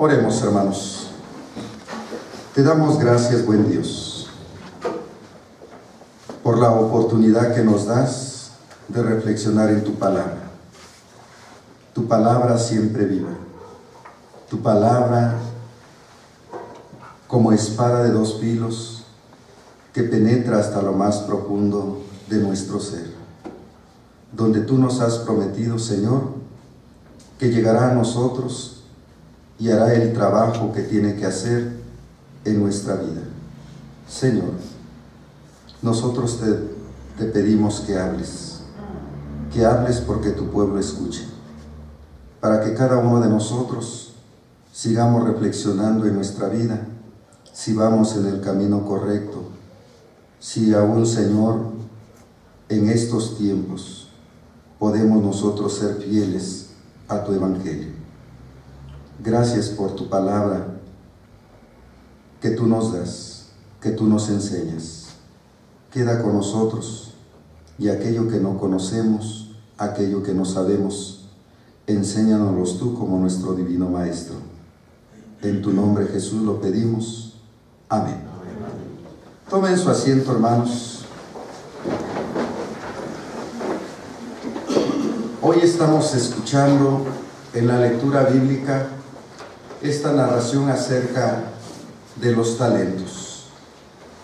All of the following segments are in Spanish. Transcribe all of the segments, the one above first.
Oremos, hermanos. Te damos gracias, buen Dios, por la oportunidad que nos das de reflexionar en tu palabra. Tu palabra siempre viva. Tu palabra como espada de dos filos que penetra hasta lo más profundo de nuestro ser. Donde tú nos has prometido, Señor, que llegará a nosotros y hará el trabajo que tiene que hacer en nuestra vida. Señor, nosotros te pedimos que hables porque tu pueblo escuche, para que cada uno de nosotros sigamos reflexionando en nuestra vida, si vamos en el camino correcto, si aún, Señor, en estos tiempos podemos nosotros ser fieles a tu evangelio. Gracias por tu palabra que tú nos das, que tú nos enseñas. Queda con nosotros y aquello que no conocemos, aquello que no sabemos, enséñanoslos tú como nuestro divino Maestro. En tu nombre, Jesús, lo pedimos. Amén. Tomen su asiento, hermanos. Hoy estamos escuchando en la lectura bíblica esta narración acerca de los talentos.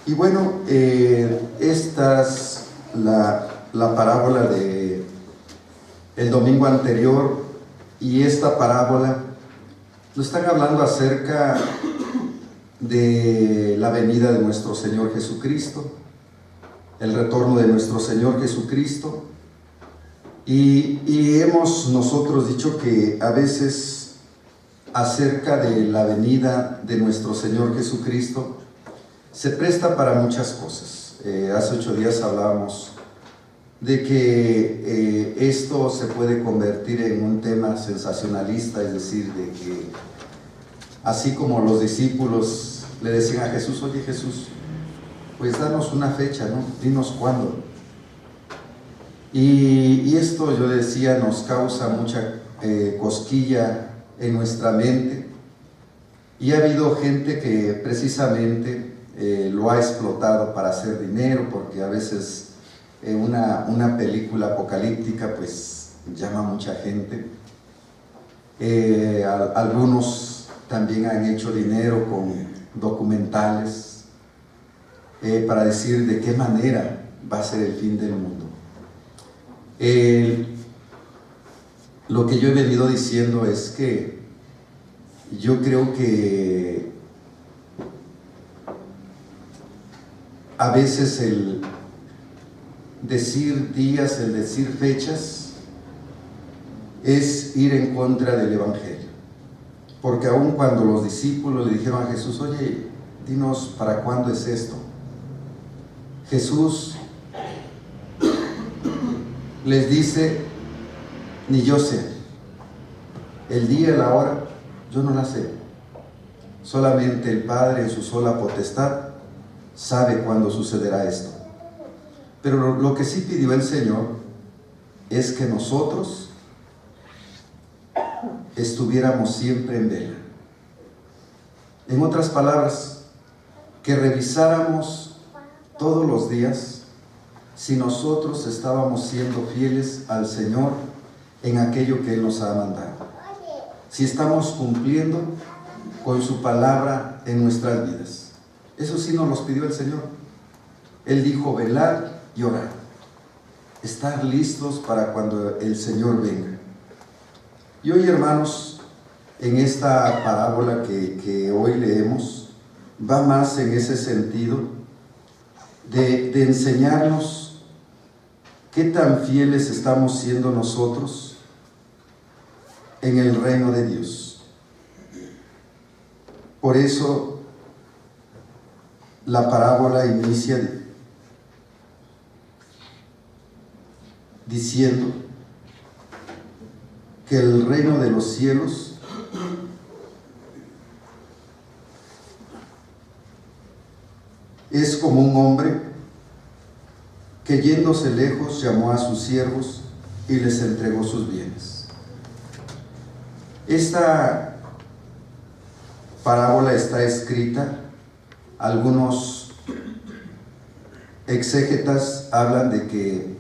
Y bueno, esta es la parábola de el domingo anterior, y esta parábola nos están hablando acerca de la venida de nuestro Señor Jesucristo, el retorno de nuestro Señor Jesucristo, y hemos nosotros dicho que a veces acerca de la venida de nuestro Señor Jesucristo se presta para muchas cosas. Hace 8 días hablábamos de que esto se puede convertir en un tema sensacionalista, es decir, de que así como los discípulos le decían a Jesús: oye Jesús, pues danos una fecha, ¿no? Dinos cuándo. Y esto, yo decía, nos causa mucha cosquilla en nuestra mente, y ha habido gente que precisamente lo ha explotado para hacer dinero, porque a veces una película apocalíptica pues llama a mucha gente. Algunos también han hecho dinero con documentales para decir de qué manera va a ser el fin del mundo. Lo que yo he venido diciendo es que yo creo que a veces el decir días, el decir fechas, es ir en contra del evangelio. Porque aun cuando los discípulos le dijeron a Jesús: oye, dinos para cuándo es esto, Jesús les dice: ni yo sé, el día y la hora yo no la sé, solamente el Padre en su sola potestad sabe cuándo sucederá esto. Pero lo que sí pidió el Señor es que nosotros estuviéramos siempre en vela. En otras palabras, que revisáramos todos los días si nosotros estábamos siendo fieles al Señor en aquello que Él nos ha mandado, si estamos cumpliendo con su palabra en nuestras vidas. Eso sí nos los pidió el Señor. Él dijo: velar y orar, estar listos para cuando el Señor venga. Y hoy, hermanos, en esta parábola que hoy leemos, va más en ese sentido de enseñarnos qué tan fieles estamos siendo nosotros en el reino de Dios. Por eso la parábola inicia diciendo que el reino de los cielos es como un hombre que, yéndose lejos, llamó a sus siervos y les entregó sus bienes. Esta parábola está escrita. Algunos exégetas hablan de que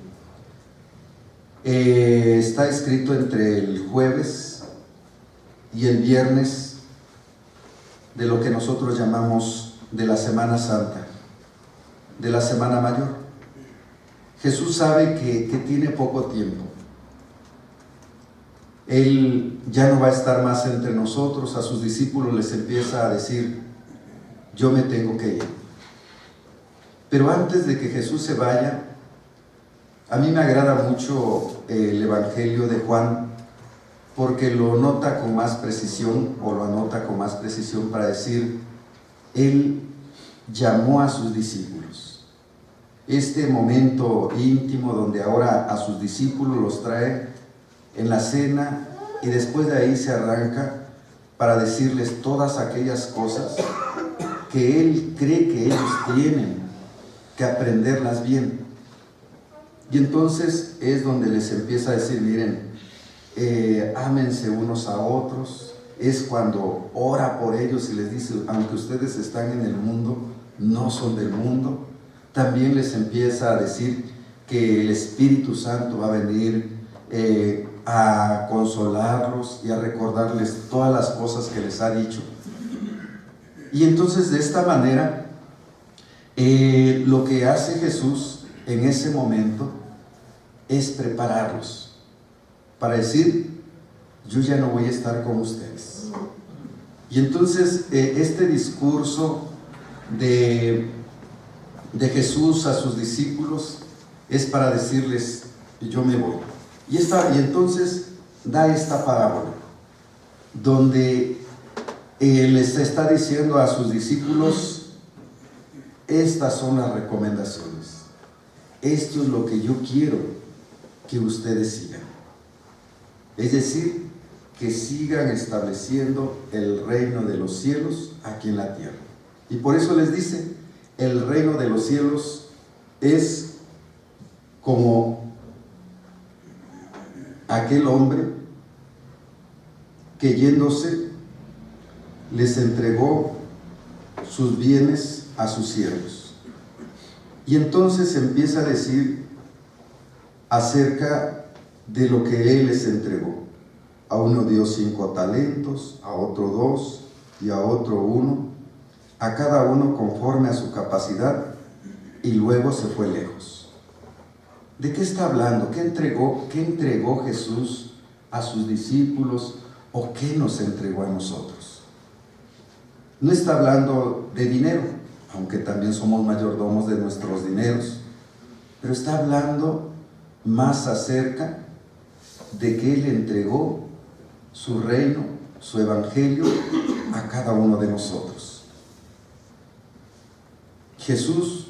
está escrito entre el jueves y el viernes de lo que nosotros llamamos de la Semana Santa, de la Semana Mayor. Jesús sabe que tiene poco tiempo. Él ya no va a estar más entre nosotros. A sus discípulos les empieza a decir: yo me tengo que ir. Pero antes de que Jesús se vaya, a mí me agrada mucho el Evangelio de Juan, porque lo nota con más precisión, o lo anota con más precisión para decir: Él llamó a sus discípulos. Este momento íntimo donde ahora a sus discípulos los trae en la cena, y después de ahí se arranca para decirles todas aquellas cosas que Él cree que ellos tienen que aprenderlas bien. Y entonces es donde les empieza a decir: miren, ámense unos a otros. Es cuando ora por ellos y les dice: aunque ustedes están en el mundo, no son del mundo. También les empieza a decir que el Espíritu Santo va a venir a consolarlos y a recordarles todas las cosas que les ha dicho. Y entonces, de esta manera, lo que hace Jesús en ese momento es prepararlos para decir: yo ya no voy a estar con ustedes. Y entonces este discurso de Jesús a sus discípulos es para decirles: yo me voy. Y entonces da esta parábola donde les está diciendo a sus discípulos: estas son las recomendaciones, esto es lo que yo quiero que ustedes sigan. Es decir, que sigan estableciendo el reino de los cielos aquí en la tierra. Y por eso les dice: el reino de los cielos es como aquel hombre que, yéndose, les entregó sus bienes a sus siervos. Y entonces empieza a decir acerca de lo que Él les entregó. A uno dio 5 talentos, a otro 2 y a otro 1, a cada uno conforme a su capacidad, y luego se fue lejos. ¿De qué está hablando? ¿Qué entregó Jesús a sus discípulos, o qué nos entregó a nosotros? No está hablando de dinero, aunque también somos mayordomos de nuestros dineros, pero está hablando más acerca de que Él entregó su reino, su evangelio a cada uno de nosotros. Jesús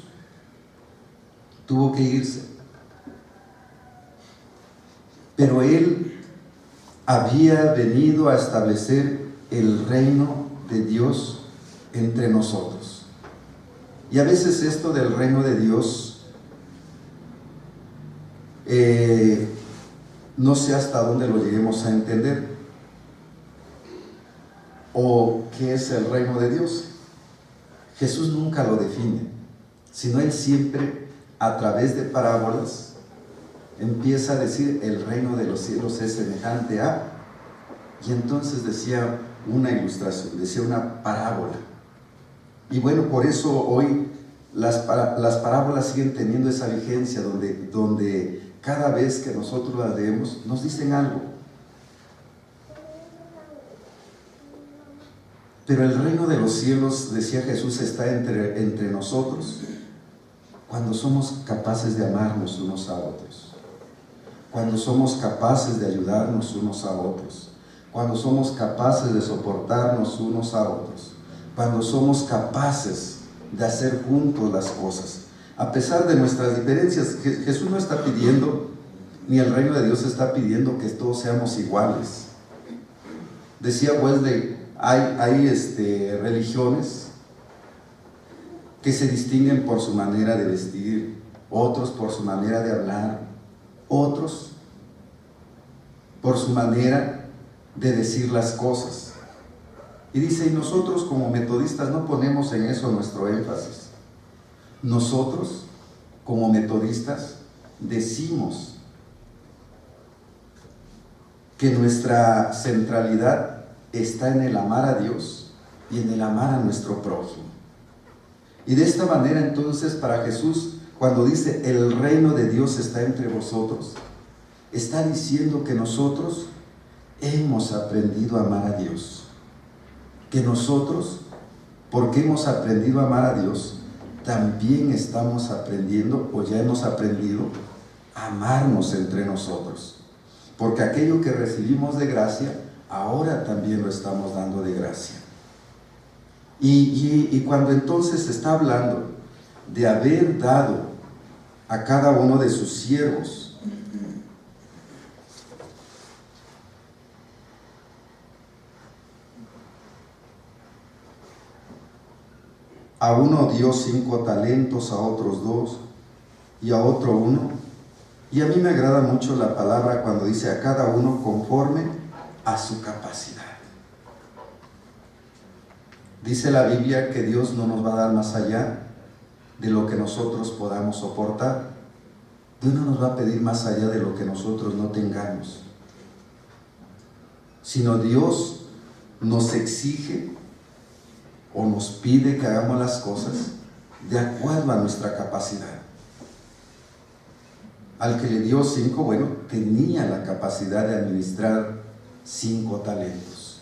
tuvo que irse, pero Él había venido a establecer el reino de Dios entre nosotros. Y a veces esto del reino de Dios, no sé hasta dónde lo lleguemos a entender, o qué es el reino de Dios. Jesús nunca lo define, sino Él siempre, a través de parábolas, empieza a decir: el reino de los cielos es semejante a... Y entonces decía una ilustración, decía una parábola. Y bueno, por eso hoy las parábolas siguen teniendo esa vigencia, donde cada vez que nosotros las leemos nos dicen algo. Pero el reino de los cielos, decía Jesús, está entre nosotros cuando somos capaces de amarnos unos a otros, cuando somos capaces de ayudarnos unos a otros, cuando somos capaces de soportarnos unos a otros, cuando somos capaces de hacer juntos las cosas, a pesar de nuestras diferencias. Jesús no está pidiendo, ni el reino de Dios está pidiendo que todos seamos iguales. Decía Wesley, hay religiones que se distinguen por su manera de vestir, otros por su manera de hablar, otros por su manera de decir las cosas. Y dice, y nosotros como metodistas no ponemos en eso nuestro énfasis. Nosotros como metodistas decimos que nuestra centralidad está en el amar a Dios y en el amar a nuestro prójimo. Y de esta manera entonces para Jesús, cuando dice el reino de Dios está entre vosotros, está diciendo que nosotros hemos aprendido a amar a Dios. Que nosotros, porque hemos aprendido a amar a Dios, también estamos aprendiendo o ya hemos aprendido a amarnos entre nosotros. Porque aquello que recibimos de gracia, ahora también lo estamos dando de gracia. Y cuando entonces se está hablando de haber dado a cada uno de sus siervos, a uno dio 5 talentos, a otros 2 y a otro 1. Y a mí me agrada mucho la palabra cuando dice a cada uno conforme a su capacidad. Dice la Biblia que Dios no nos va a dar más allá de lo que nosotros podamos soportar. Dios no nos va a pedir más allá de lo que nosotros no tengamos. Sino Dios nos exige o nos pide que hagamos las cosas de acuerdo a nuestra capacidad. Al que le dio 5, bueno, tenía la capacidad de administrar 5 talentos.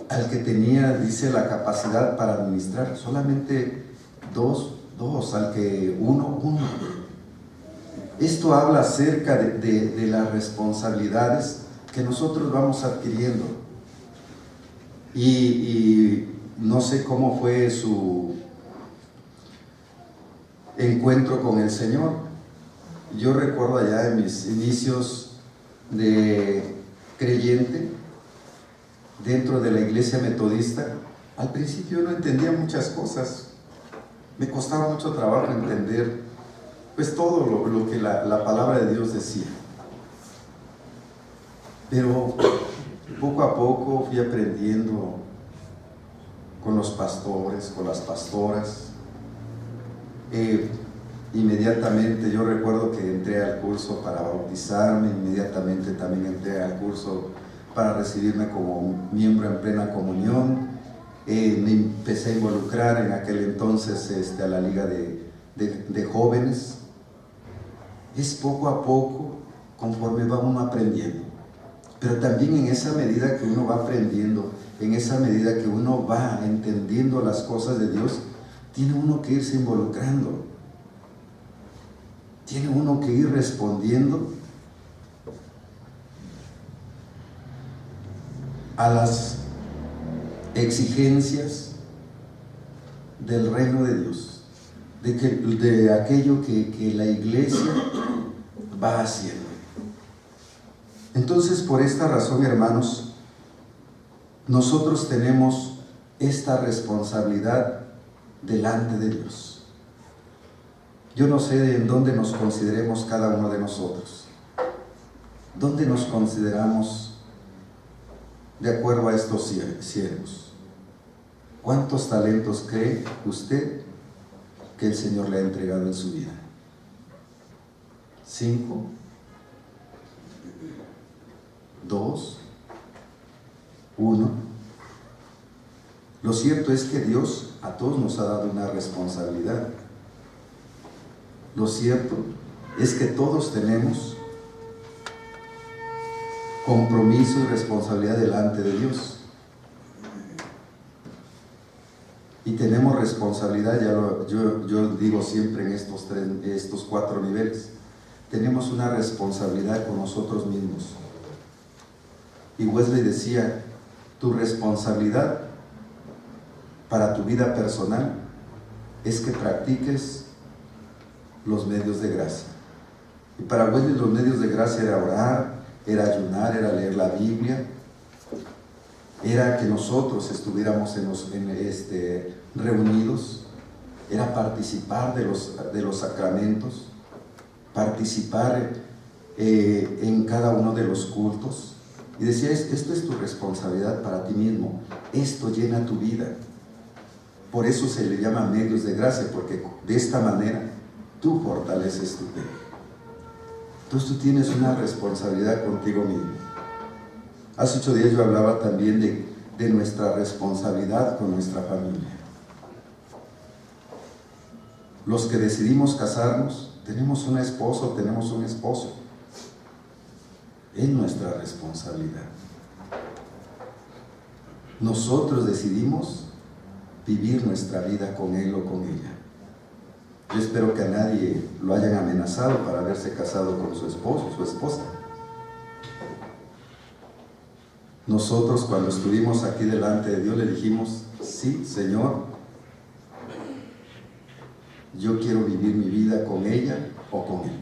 Al que tenía, dice, la capacidad para administrar solamente 2, al que 1. Esto habla acerca de las responsabilidades que nosotros vamos adquiriendo. Y no sé cómo fue su encuentro con el Señor. Yo recuerdo allá en mis inicios de creyente, dentro de la iglesia metodista, al principio no entendía muchas cosas. Me costaba mucho trabajo entender pues todo lo que la palabra de Dios decía. Pero poco a poco fui aprendiendo con los pastores, con las pastoras. Inmediatamente yo recuerdo que entré al curso para bautizarme, inmediatamente también entré al curso para recibirme como miembro en plena comunión. Me empecé a involucrar en aquel entonces a la liga de jóvenes. Es poco a poco conforme va uno aprendiendo, pero también en esa medida que uno va aprendiendo, en esa medida que uno va entendiendo las cosas de Dios, tiene uno que irse involucrando, tiene uno que ir respondiendo a las exigencias del reino de Dios, de aquello que la iglesia va haciendo. Entonces, por esta razón, hermanos, nosotros tenemos esta responsabilidad delante de Dios. Yo no sé en dónde nos consideremos cada uno de nosotros. ¿Dónde nos consideramos de acuerdo a estos siervos? ¿Cuántos talentos cree usted que el Señor le ha entregado en su vida? 5, 2, 1. Lo cierto es que Dios a todos nos ha dado una responsabilidad. Lo cierto es que todos tenemos compromiso y responsabilidad delante de Dios. Y tenemos responsabilidad, yo digo siempre en estos 4 niveles, tenemos una responsabilidad con nosotros mismos. Y Wesley decía, tu responsabilidad para tu vida personal es que practiques los medios de gracia. Y para Wesley los medios de gracia era orar, era ayunar, era leer la Biblia, era que nosotros estuviéramos reunidos, era participar de los sacramentos, participar en cada uno de los cultos. Y decía, esto es tu responsabilidad para ti mismo, esto llena tu vida. Por eso se le llama medios de gracia, porque de esta manera tú fortaleces tu fe. Entonces tú tienes una responsabilidad contigo mismo. Hace 8 días yo hablaba también de nuestra responsabilidad con nuestra familia. Los que decidimos casarnos, tenemos una esposa o tenemos un esposo. Es nuestra responsabilidad. Nosotros decidimos vivir nuestra vida con él o con ella. Yo espero que a nadie lo hayan amenazado para haberse casado con su esposo o su esposa. Nosotros, cuando estuvimos aquí delante de Dios, le dijimos, sí, Señor, yo quiero vivir mi vida con ella o con él.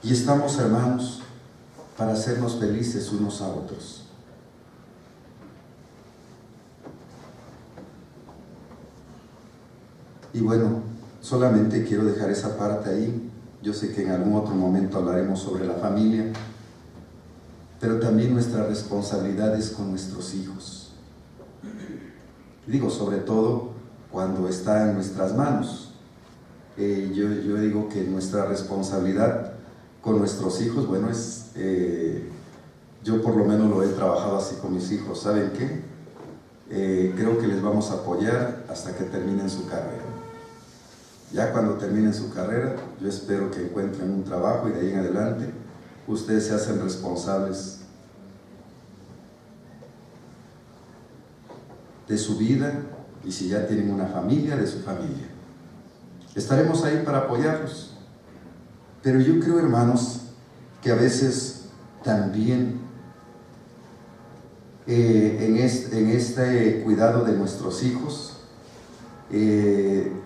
Y estamos, hermanos, para hacernos felices unos a otros. Y bueno, solamente quiero dejar esa parte ahí. Yo sé que en algún otro momento hablaremos sobre la familia, pero también nuestra responsabilidad es con nuestros hijos. Digo, sobre todo cuando está en nuestras manos. Yo digo que nuestra responsabilidad con nuestros hijos, bueno, yo por lo menos lo he trabajado así con mis hijos. ¿Saben qué? Creo que les vamos a apoyar hasta que terminen su carrera. Ya cuando terminen su carrera, yo espero que encuentren un trabajo y de ahí en adelante ustedes se hacen responsables de su vida y si ya tienen una familia, de su familia. Estaremos ahí para apoyarlos. Pero yo creo, hermanos, que a veces también en este cuidado de nuestros hijos,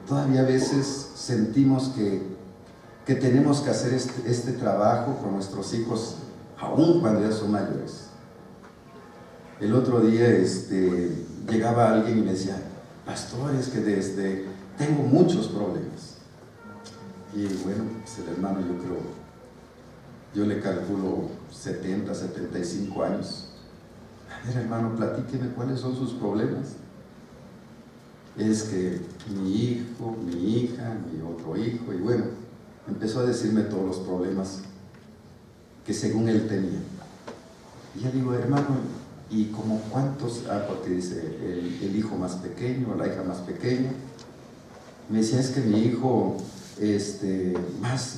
todavía a veces sentimos que tenemos que hacer este trabajo con nuestros hijos, aún cuando ya son mayores. El otro día llegaba alguien y me decía, pastor, es que tengo muchos problemas. Y bueno, pues el hermano, yo le calculo 70, 75 años. A ver, hermano, platíqueme cuáles son sus problemas. Es que mi hijo, mi hija, mi otro hijo, y bueno, empezó a decirme todos los problemas que según él tenía. Y yo digo, hermano, ¿y como cuántos? Porque dice el hijo más pequeño, la hija más pequeña. Me decía, es que mi hijo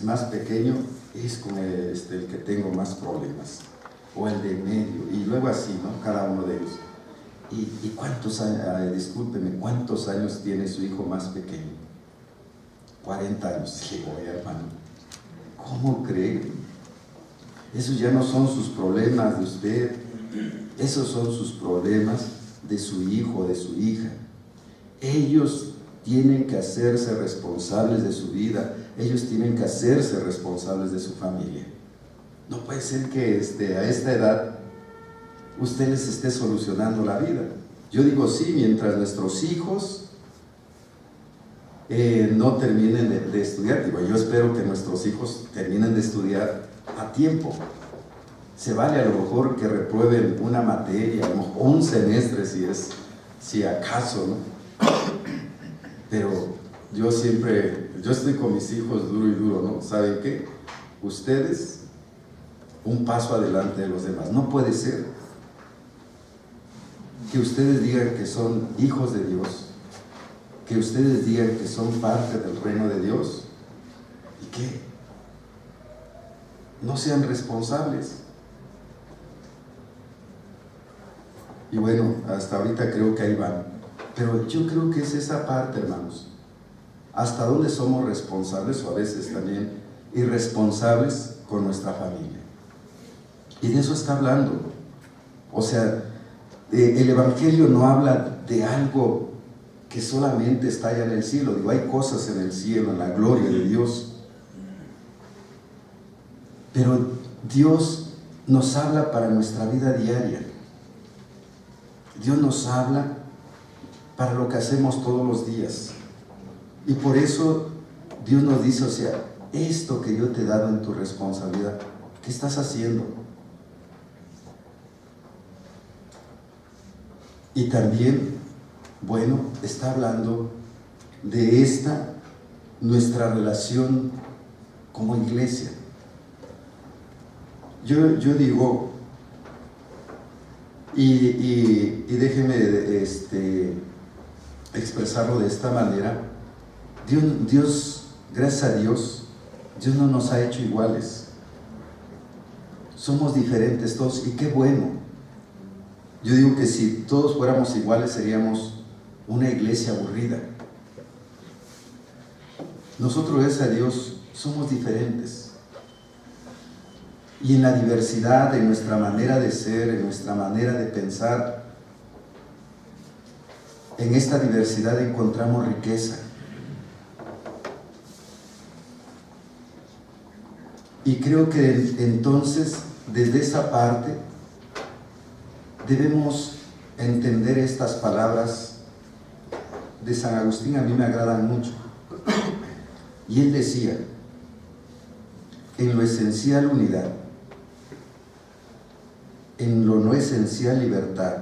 más pequeño es con el que tengo más problemas, o el de medio, y luego así, ¿no? Cada uno de ellos. ¿Y cuántos años, discúlpeme, cuántos años tiene su hijo más pequeño? 40 años. Digo, hermano, ¿cómo cree? Esos ya no son sus problemas de usted, esos son sus problemas de su hijo o de su hija. Ellos tienen que hacerse responsables de su vida, ellos tienen que hacerse responsables de su familia. No puede ser que a esta edad usted les esté solucionando la vida. Yo digo sí, mientras nuestros hijos no terminen de estudiar. Digo, yo espero que nuestros hijos terminen de estudiar a tiempo. Se vale a lo mejor que reprueben una materia, a lo mejor un semestre si acaso, ¿no? Pero yo estoy con mis hijos duro y duro, ¿no? ¿Saben qué? Ustedes un paso adelante de los demás. No puede ser que ustedes digan que son hijos de Dios, que ustedes digan que son parte del reino de Dios y que no sean responsables. Y bueno, hasta ahorita creo que ahí van. Pero yo creo que es esa parte, hermanos. Hasta dónde somos responsables o a veces también irresponsables con nuestra familia. Y de eso está hablando. O sea, el Evangelio no habla de algo que solamente está allá en el cielo. Digo, hay cosas en el cielo, en la gloria de Dios. Pero Dios nos habla para nuestra vida diaria. Dios nos habla para lo que hacemos todos los días. Y por eso Dios nos dice, o sea, esto que yo te he dado en tu responsabilidad, ¿qué estás haciendo? Y también, bueno, está hablando de esta, nuestra relación como iglesia. Yo digo, y déjeme expresarlo de esta manera, Dios, gracias a Dios no nos ha hecho iguales. Somos diferentes todos, y qué bueno. Yo digo que si todos fuéramos iguales seríamos una iglesia aburrida. Nosotros, gracias a Dios, somos diferentes. Y en la diversidad, en nuestra manera de ser, en nuestra manera de pensar, en esta diversidad encontramos riqueza. Y creo que entonces, desde esa parte, debemos entender estas palabras de San Agustín. A mí me agradan mucho. Y él decía, en lo esencial unidad, en lo no esencial libertad,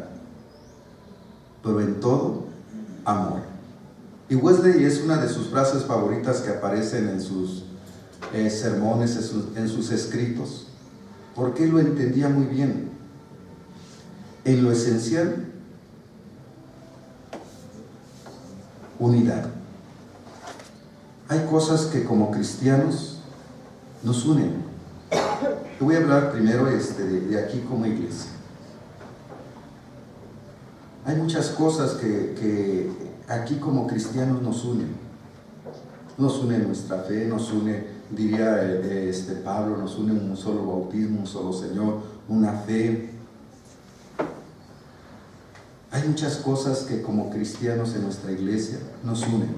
pero en todo amor. Y Wesley, es una de sus frases favoritas que aparecen en sus sermones, en sus escritos, porque él lo entendía muy bien. En lo esencial, unidad. Hay cosas que como cristianos nos unen. Te voy a hablar primero de aquí como iglesia. Hay muchas cosas que aquí como cristianos nos unen. Nos une nuestra fe, nos une, diría Pablo, nos une un solo bautismo, un solo Señor, una fe. Hay muchas cosas que como cristianos en nuestra iglesia nos unen.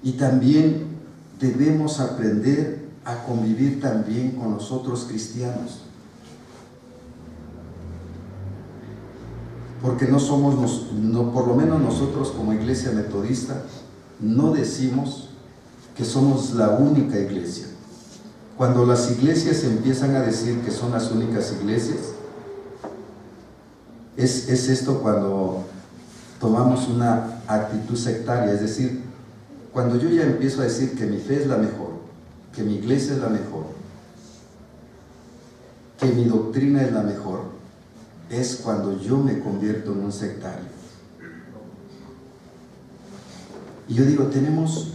Y también debemos aprender a convivir también con los otros cristianos. Porque no somos, por lo menos nosotros como iglesia metodista, no decimos que somos la única iglesia. Cuando las iglesias empiezan a decir que son las únicas iglesias, es esto cuando tomamos una actitud sectaria, es decir, cuando yo ya empiezo a decir que mi fe es la mejor, que mi iglesia es la mejor, que mi doctrina es la mejor, es cuando yo me convierto en un sectario. Y yo digo, tenemos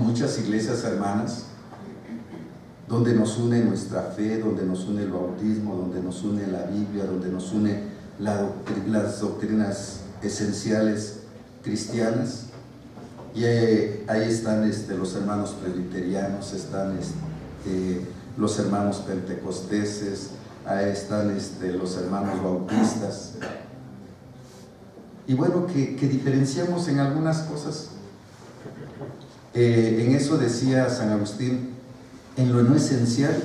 muchas iglesias hermanas donde nos une nuestra fe, donde nos une el bautismo, donde nos une la Biblia, donde nos une las doctrinas esenciales cristianas. Y ahí están los hermanos presbiterianos, están los hermanos pentecosteses, ahí están los hermanos bautistas. Y bueno, que diferenciamos en algunas cosas. En eso decía San Agustín, en lo no esencial,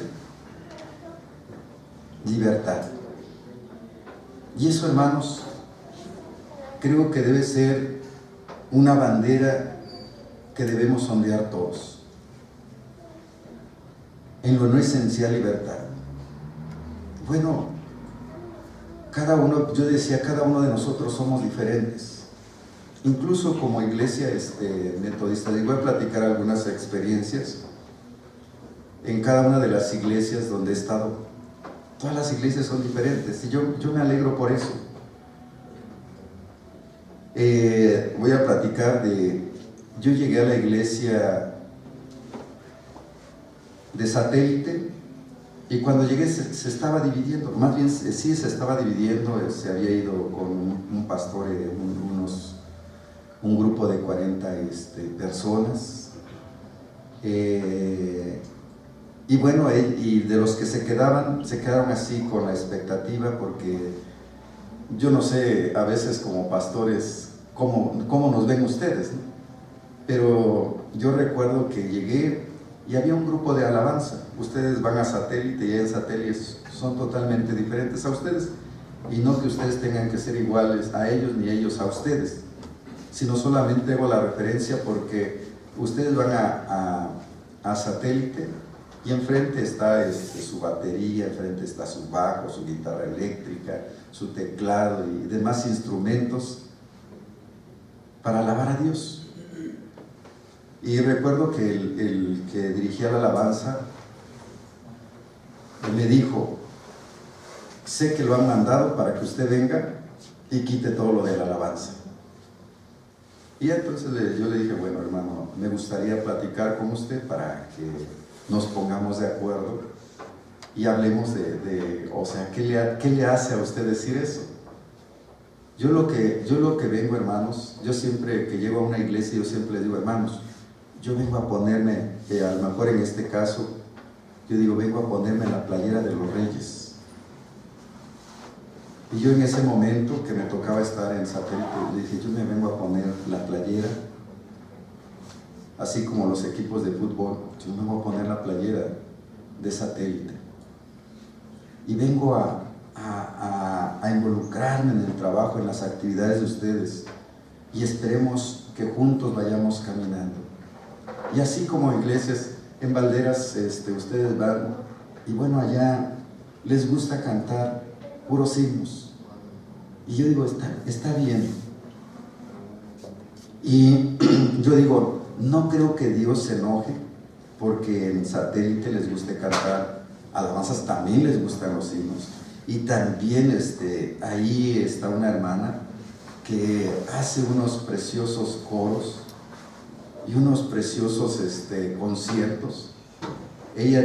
libertad. Y eso, hermanos, creo que debe ser una bandera que debemos ondear todos. En lo no esencial, libertad. Bueno, yo decía, cada uno de nosotros somos diferentes. Incluso como iglesia metodista, les voy a platicar algunas experiencias en cada una de las iglesias donde he estado. Todas las iglesias son diferentes y yo me alegro por eso. Voy a platicar yo llegué a la iglesia de Satélite y cuando llegué se estaba dividiendo, más bien sí se estaba dividiendo, se había ido con un pastor, un grupo de 40 personas, y bueno, y de los que se quedaron así con la expectativa, porque yo no sé a veces como pastores cómo nos ven ustedes, ¿no? Pero yo recuerdo que llegué y había un grupo de alabanza. Ustedes van a Satélite y en Satélite son totalmente diferentes a ustedes, y no que ustedes tengan que ser iguales a ellos ni ellos a ustedes, sino solamente hago la referencia porque ustedes van a Satélite Y enfrente está su batería, enfrente está su bajo, su guitarra eléctrica, su teclado y demás instrumentos para alabar a Dios. Y recuerdo que el que dirigía la alabanza me dijo: sé que lo han mandado para que usted venga y quite todo lo de la alabanza. Y entonces yo le dije: bueno, hermano, me gustaría platicar con usted para que nos pongamos de acuerdo y hablemos o sea, ¿qué le hace a usted decir eso? Yo lo que vengo, hermanos, yo siempre que llego a una iglesia, yo siempre les digo: hermanos, yo vengo a ponerme, a lo mejor en este caso, yo digo, vengo a ponerme la playera de los Reyes. Y yo en ese momento que me tocaba estar en Satélite, le dije: yo me vengo a poner la playera, así como los equipos de fútbol, yo me vengo a poner la playera de Satélite. Y vengo a involucrarme en el trabajo, en las actividades de ustedes, y esperemos que juntos vayamos caminando. Y así como iglesias en Valderas, ustedes van, y bueno, allá les gusta cantar puros himnos. Y yo digo, está bien. Y yo digo, no creo que Dios se enoje porque en Satélite les guste cantar alabanzas, también les gustan los himnos. Y también ahí está una hermana que hace unos preciosos coros y unos preciosos conciertos. Ella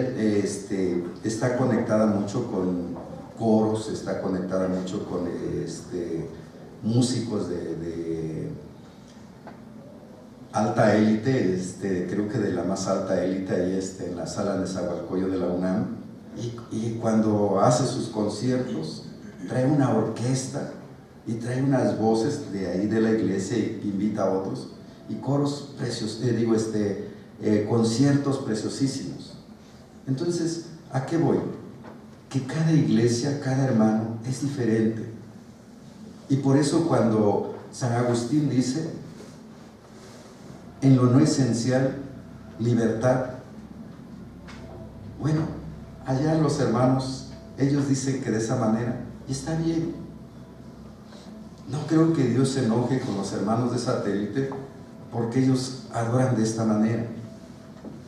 está conectada mucho con coros, está conectada mucho con músicos de alta élite, creo que de la más alta élite, ahí en la sala de Nezahualcóyotl de la UNAM. Y cuando hace sus conciertos, trae una orquesta y trae unas voces de ahí de la iglesia y invita a otros, y coros preciosos, conciertos preciosísimos. Entonces, ¿a qué voy? Que cada iglesia, cada hermano es diferente. Y por eso cuando San Agustín dice, en lo no esencial, libertad, bueno, allá los hermanos, ellos dicen que de esa manera, y está bien. No creo que Dios se enoje con los hermanos de Satélite porque ellos adoran de esta manera,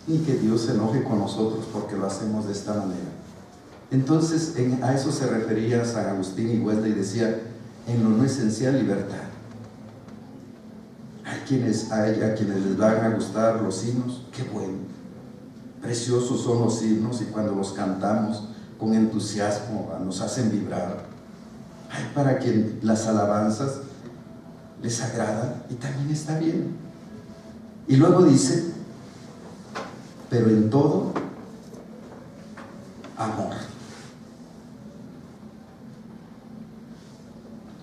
ni que Dios se enoje con nosotros porque lo hacemos de esta manera. Entonces, a eso se refería San Agustín y Wesley, decía, en lo no esencial, libertad. Hay a quienes les van a gustar los himnos, qué bueno, preciosos son los himnos y cuando los cantamos con entusiasmo nos hacen vibrar. Hay para quien las alabanzas les agradan y también está bien. Y luego dice, pero en todo, amor.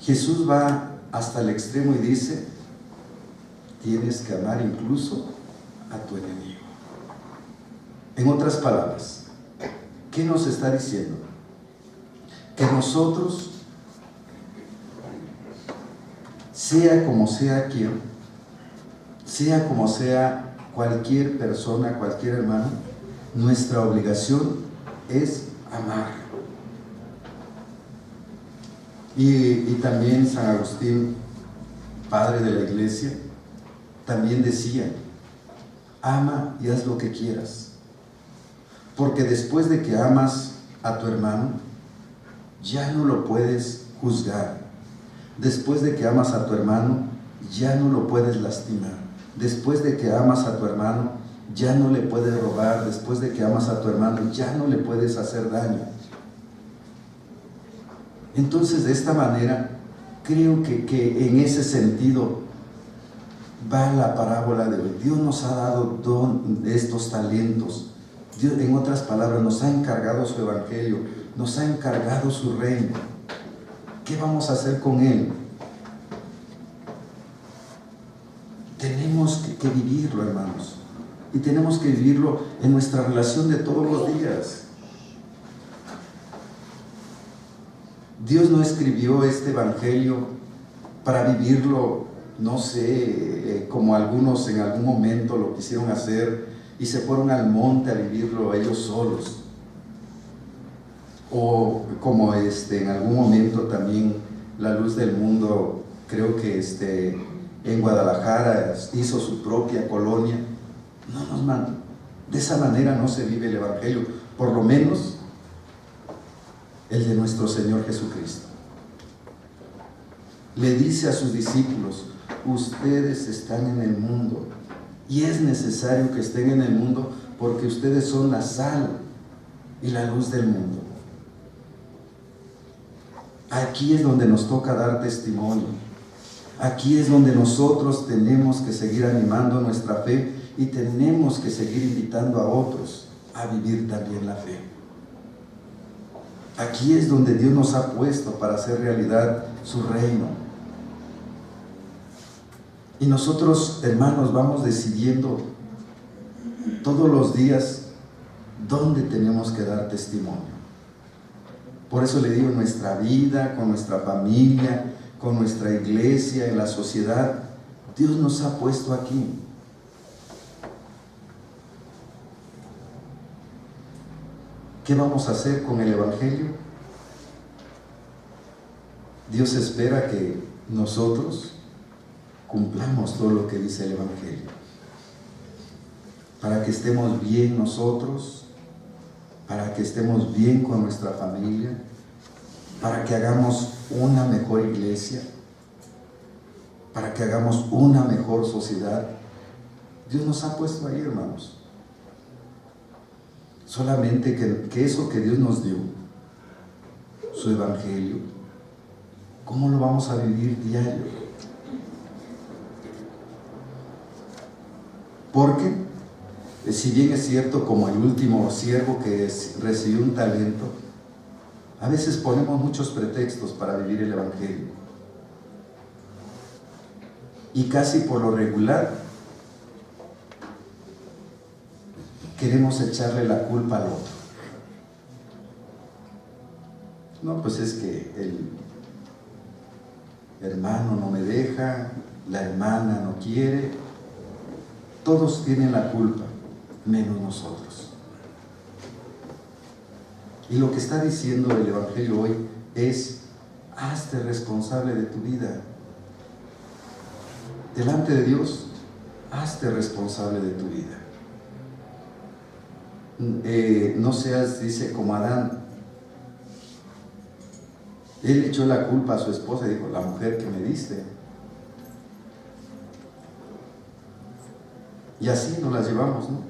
Jesús va hasta el extremo y dice, tienes que amar incluso a tu enemigo. En otras palabras, ¿qué nos está diciendo? Que nosotros, sea como sea quien, sea como sea cualquier persona, cualquier hermano, nuestra obligación es amar. Y también San Agustín, padre de la iglesia, también decía, ama y haz lo que quieras, porque después de que amas a tu hermano, ya no lo puedes juzgar. Después de que amas a tu hermano, ya no lo puedes lastimar. Después de que amas a tu hermano, ya no le puedes robar. Después de que amas a tu hermano, ya no le puedes hacer daño. Entonces, de esta manera, creo que en ese sentido va la parábola de hoy. Dios nos ha dado don de estos talentos. Dios, en otras palabras, nos ha encargado su evangelio, nos ha encargado su reino. ¿Qué vamos a hacer con él? Tenemos que vivirlo, hermanos, y tenemos que vivirlo en nuestra relación de todos los días. Dios no escribió este evangelio para vivirlo, no sé, como algunos en algún momento lo quisieron hacer, y se fueron al monte a vivirlo ellos solos. O como en algún momento también la Luz del Mundo, creo que en Guadalajara hizo su propia colonia. No, de esa manera no se vive el Evangelio, por lo menos el de nuestro Señor Jesucristo. Le dice a sus discípulos: ustedes están en el mundo y es necesario que estén en el mundo porque ustedes son la sal y la luz del mundo. Aquí es donde nos toca dar testimonio. Aquí es donde nosotros tenemos que seguir animando nuestra fe y tenemos que seguir invitando a otros a vivir también la fe. Aquí es donde Dios nos ha puesto para hacer realidad su reino. Y nosotros, hermanos, vamos decidiendo todos los días dónde tenemos que dar testimonio. Por eso le digo, en nuestra vida, con nuestra familia, con nuestra iglesia, en la sociedad, Dios nos ha puesto aquí. ¿Qué vamos a hacer con el Evangelio? Dios espera que nosotros cumplamos todo lo que dice el Evangelio, para que estemos bien nosotros, para que estemos bien con nuestra familia, para que hagamos una mejor iglesia, para que hagamos una mejor sociedad. Dios nos ha puesto ahí, hermanos. Solamente que eso que Dios nos dio, su Evangelio, ¿cómo lo vamos a vivir diario? Porque, si bien es cierto, como el último siervo que recibió un talento, a veces ponemos muchos pretextos para vivir el Evangelio. Y casi por lo regular, queremos echarle la culpa al otro. No, pues es que el hermano no me deja, la hermana no quiere. Todos tienen la culpa, menos nosotros. Y lo que está diciendo el Evangelio hoy es: hazte responsable de tu vida. Delante de Dios, hazte responsable de tu vida. No seas, dice, como Adán. Él echó la culpa a su esposa y dijo: la mujer que me diste. Y así nos la llevamos, ¿no?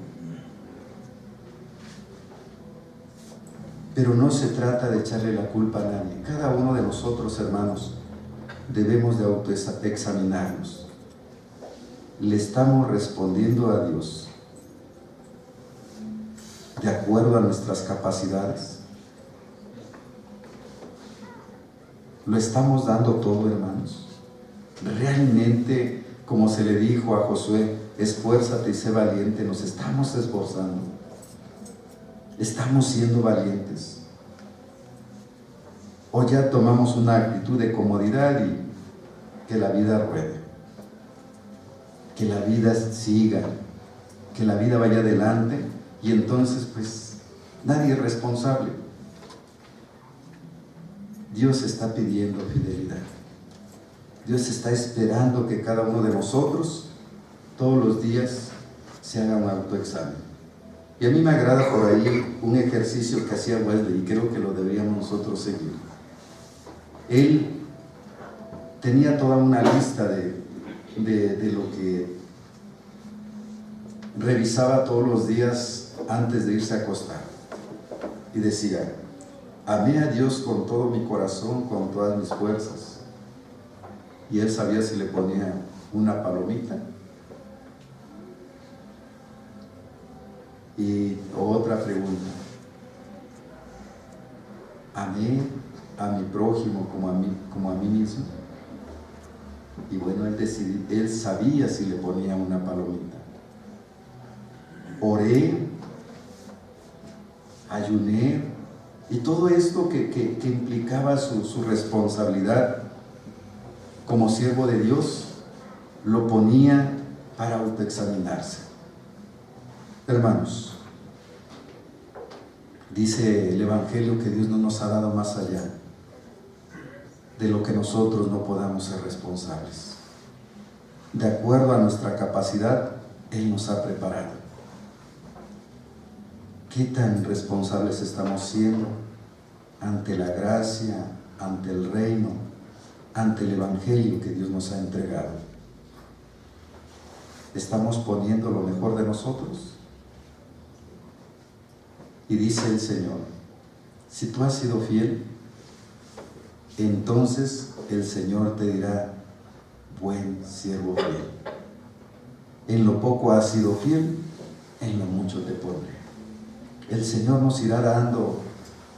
Pero no se trata de echarle la culpa a nadie. Cada uno de nosotros, hermanos, debemos de autoexaminarnos. ¿Le estamos respondiendo a Dios de acuerdo a nuestras capacidades? ¿Lo estamos dando todo, hermanos? Realmente, como se le dijo a Josué, esfuérzate y sé valiente, nos estamos esforzando. ¿Estamos siendo valientes? ¿O ya tomamos una actitud de comodidad y que la vida ruede? Que la vida siga, que la vida vaya adelante y entonces pues nadie es responsable. Dios está pidiendo fidelidad. Dios está esperando que cada uno de nosotros todos los días se haga un autoexamen. Y a mí me agrada por ahí un ejercicio que hacía Wesley y creo que lo deberíamos nosotros seguir. Él tenía toda una lista de lo que revisaba todos los días antes de irse a acostar. Y decía: amé a Dios con todo mi corazón, con todas mis fuerzas. Y él sabía si le ponía una palomita. Y otra pregunta: ¿amé a mi prójimo como a mí mismo? Y bueno, él sabía si le ponía una palomita. Oré, ayuné, y todo esto que implicaba su responsabilidad como siervo de Dios, lo ponía para autoexaminarse. Hermanos, dice el Evangelio que Dios no nos ha dado más allá de lo que nosotros no podamos ser responsables. De acuerdo a nuestra capacidad, Él nos ha preparado. ¿Qué tan responsables estamos siendo ante la gracia, ante el reino, ante el Evangelio que Dios nos ha entregado? ¿Estamos poniendo lo mejor de nosotros? Y dice el Señor, si tú has sido fiel, entonces el Señor te dirá, buen siervo fiel. En lo poco has sido fiel, en lo mucho te pondré. El Señor nos irá dando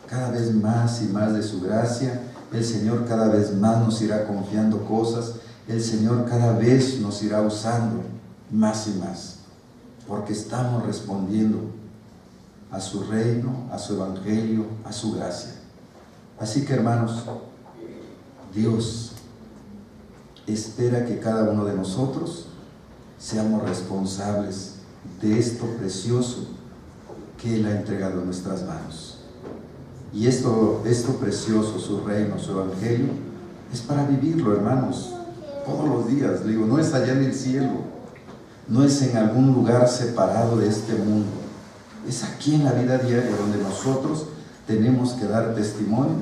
cada vez más y más de su gracia. El Señor cada vez más nos irá confiando cosas. El Señor cada vez nos irá usando más y más, porque estamos respondiendo a su reino, a su evangelio, a su gracia. Así que, hermanos, Dios espera que cada uno de nosotros seamos responsables de esto precioso que Él ha entregado en nuestras manos. Y esto precioso, su reino, su evangelio, es para vivirlo, hermanos, todos los días. Digo, no es allá en el cielo, no es en algún lugar separado de este mundo, es aquí en la vida diaria donde nosotros tenemos que dar testimonio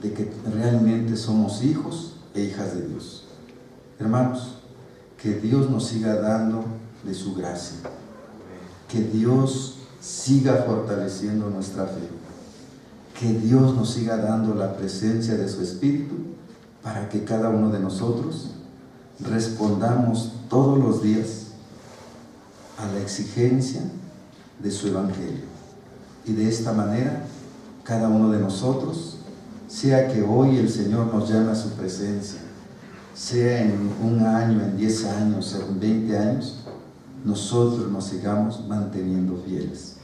de que realmente somos hijos e hijas de Dios. Hermanos, que Dios nos siga dando de su gracia, que Dios siga fortaleciendo nuestra fe, que Dios nos siga dando la presencia de su Espíritu para que cada uno de nosotros respondamos todos los días a la exigencia de su evangelio. Y de esta manera, cada uno de nosotros, sea que hoy el Señor nos llame a su presencia, sea en 1 año, en 10 años, en 20 años, nosotros nos sigamos manteniendo fieles.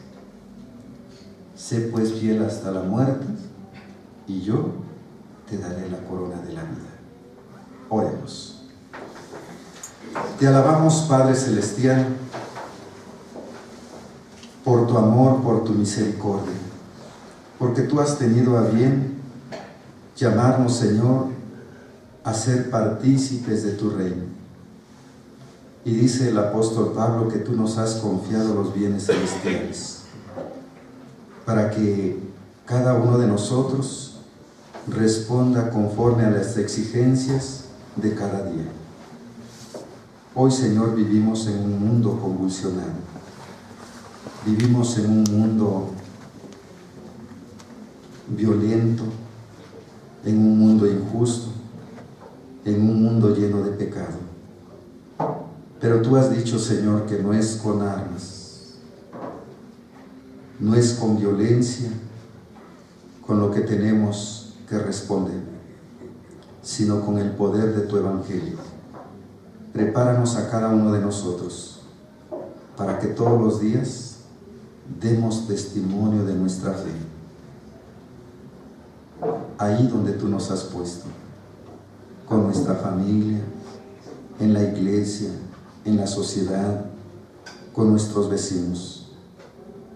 Sé pues fiel hasta la muerte, y yo te daré la corona de la vida. Oremos. Te alabamos, Padre Celestial, por tu amor, por tu misericordia, porque tú has tenido a bien llamarnos, Señor, a ser partícipes de tu reino. Y dice el apóstol Pablo que tú nos has confiado los bienes celestiales, para que cada uno de nosotros responda conforme a las exigencias de cada día. Hoy, Señor, vivimos en un mundo convulsionado. Vivimos en un mundo violento, en un mundo injusto, en un mundo lleno de pecado. Pero tú has dicho, Señor, que no es con armas, no es con violencia con lo que tenemos que responder, sino con el poder de tu evangelio. Prepáranos a cada uno de nosotros para que todos los días demos testimonio de nuestra fe, ahí donde tú nos has puesto, con nuestra familia, en la iglesia, en la sociedad, con nuestros vecinos,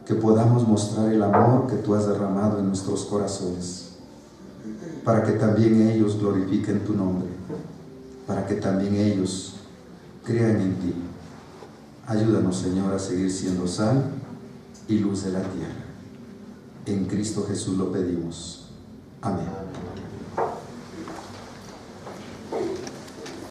que podamos mostrar el amor que tú has derramado en nuestros corazones, para que también ellos glorifiquen tu nombre, para que también ellos crean en ti. Ayúdanos, Señor, a seguir siendo sal y luz de la tierra. En Cristo Jesús lo pedimos. Amén.